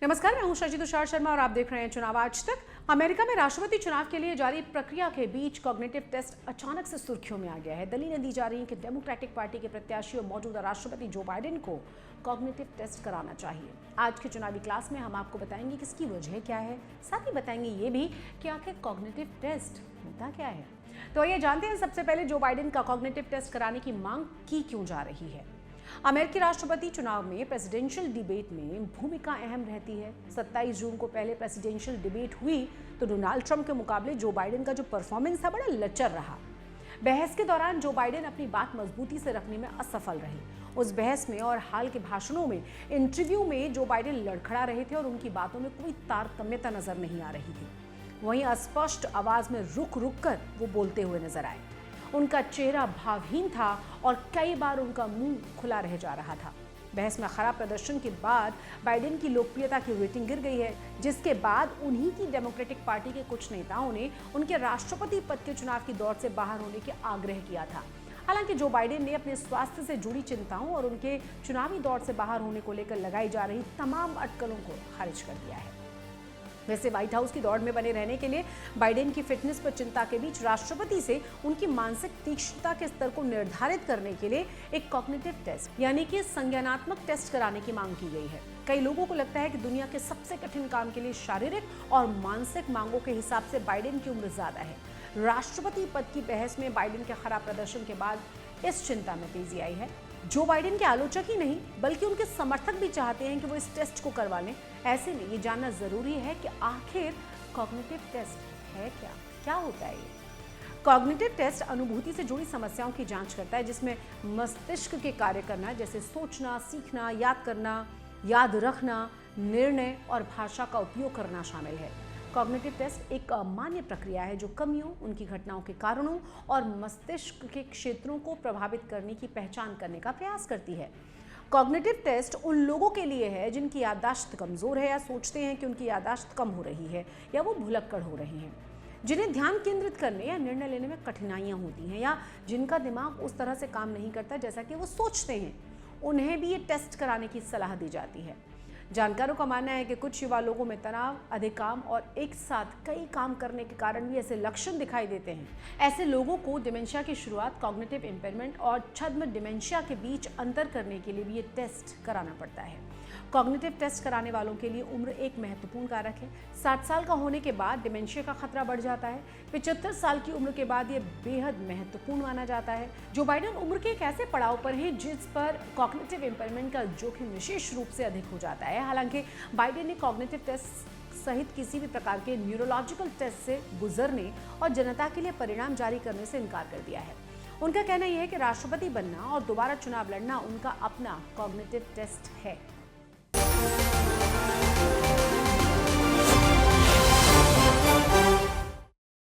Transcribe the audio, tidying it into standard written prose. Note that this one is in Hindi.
नमस्कार, मैं हूं शशि तुषार शर्मा और आप देख रहे हैं चुनाव आज तक। अमेरिका में राष्ट्रपति चुनाव के लिए जारी प्रक्रिया के बीच कॉग्निटिव टेस्ट अचानक से सुर्खियों में आ गया है। दलीलें दी जा रही हैं कि डेमोक्रेटिक पार्टी के प्रत्याशी और मौजूदा राष्ट्रपति जो बाइडेन को कॉग्निटिव टेस्ट कराना चाहिए। आज की चुनावी क्लास में हम आपको बताएंगे कि इसकी वजह क्या है, साथ ही बताएंगे ये भी कि आखिर कॉग्निटिव टेस्ट होता क्या है। तो आइए जानते हैं सबसे पहले जो बाइडेन का कॉग्निटिव टेस्ट कराने की मांग की क्यों जा रही है। अमेरिकी राष्ट्रपति चुनाव में प्रेसिडेंशियल डिबेट में भूमिका अहम रहती है। 27 जून को पहले प्रेसिडेंशियल डिबेट हुई तो डोनाल्ड ट्रंप के मुकाबले जो बाइडेन का जो परफॉर्मेंस था बड़ा लचर रहा। बहस के दौरान जो बाइडेन अपनी बात मजबूती से रखने में असफल रहे। उस बहस में और हाल के भाषणों में, इंटरव्यू में जो बाइडेन लड़खड़ा रहे थे और उनकी बातों में कोई तारतम्यता नजर नहीं आ रही थी। वहीं अस्पष्ट आवाज में रुक रुक कर वो बोलते हुए नजर आए। उनका चेहरा भावहीन था और कई बार उनका मुंह खुला रह जा रहा था। बहस में खराब प्रदर्शन के बाद बाइडेन की लोकप्रियता की रेटिंग गिर गई है, जिसके बाद उन्हीं की डेमोक्रेटिक पार्टी के कुछ नेताओं ने उनके राष्ट्रपति पद के चुनाव की दौड़ से बाहर होने के आग्रह किया था। हालांकि जो बाइडेन ने अपने स्वास्थ्य से जुड़ी चिंताओं और उनके चुनावी दौड़ से बाहर होने को लेकर लगाई जा रही तमाम अटकलों को खारिज कर दिया है। वैसे व्हाइट हाउस की दौड़ में बने रहने के लिए बाइडेन की फिटनेस पर चिंता के बीच राष्ट्रपति से उनकी मानसिक तीक्ष्णता के स्तर को निर्धारित करने के लिए एक कॉग्निटिव टेस्ट यानी कि संज्ञानात्मक टेस्ट कराने की मांग की गई है। कई लोगों को लगता है कि दुनिया के सबसे कठिन काम के लिए शारीरिक और मानसिक मांगों के हिसाब से बाइडेन की उम्र ज्यादा है। राष्ट्रपति पद की बहस में बाइडेन के खराब प्रदर्शन के बाद इस चिंता में तेजी आई है। जो बाइडेन के आलोचक ही नहीं बल्कि उनके समर्थक भी चाहते हैं कि वो इस टेस्ट को करवा लें। ऐसे में ये जानना जरूरी है कि आखिर कॉग्निटिव टेस्ट है क्या होता है ये। कॉग्निटिव टेस्ट अनुभूति से जुड़ी समस्याओं की जांच करता है, जिसमें मस्तिष्क के कार्य करना जैसे सोचना, सीखना, याद करना, याद रखना, निर्णय और भाषा का उपयोग करना शामिल है। कॉग्निटिव टेस्ट एक मान्य प्रक्रिया है जो कमियों, उनकी घटनाओं के कारणों और मस्तिष्क के क्षेत्रों को प्रभावित करने की पहचान करने का प्रयास करती है। कॉग्निटिव टेस्ट उन लोगों के लिए है जिनकी याददाश्त कमजोर है या सोचते हैं कि उनकी याददाश्त कम हो रही है या वो भुलक्कड़ हो रहे हैं, जिन्हें ध्यान केंद्रित करने या निर्णय लेने में कठिनाइयां होती हैं या जिनका दिमाग उस तरह से काम नहीं करता जैसा कि वो सोचते हैं। उन्हें भी ये टेस्ट कराने की सलाह दी जाती है। जानकारों का मानना है कि कुछ युवा लोगों में तनाव, अधिक काम और एक साथ कई काम करने के कारण भी ऐसे लक्षण दिखाई देते हैं। ऐसे लोगों को डिमेंशिया की शुरुआत, कॉग्निटिव इम्पेयरमेंट और छद्म डिमेंशिया के बीच अंतर करने के लिए भी ये टेस्ट कराना पड़ता है। कॉग्निटिव टेस्ट कराने वालों के लिए उम्र एक महत्वपूर्ण कारक है। 60 साल का होने के बाद डिमेंशिया का खतरा बढ़ जाता है। 75 साल की उम्र के बाद ये बेहद महत्वपूर्ण माना जाता है। जो बाइडेन उम्र के एक ऐसे पड़ाव पर हैं जिस पर कॉग्निटिव इम्पेयरमेंट का जोखिम विशेष रूप से अधिक हो जाता है। हालांकि बाइडेन ने कॉग्निटिव टेस्ट सहित किसी भी प्रकार के न्यूरोलॉजिकल टेस्ट से गुजरने और जनता के लिए परिणाम जारी करने से इनकार कर दिया है। उनका कहना यह है कि राष्ट्रपति बनना और दोबारा चुनाव लड़ना उनका अपना कॉग्निटिव टेस्ट है।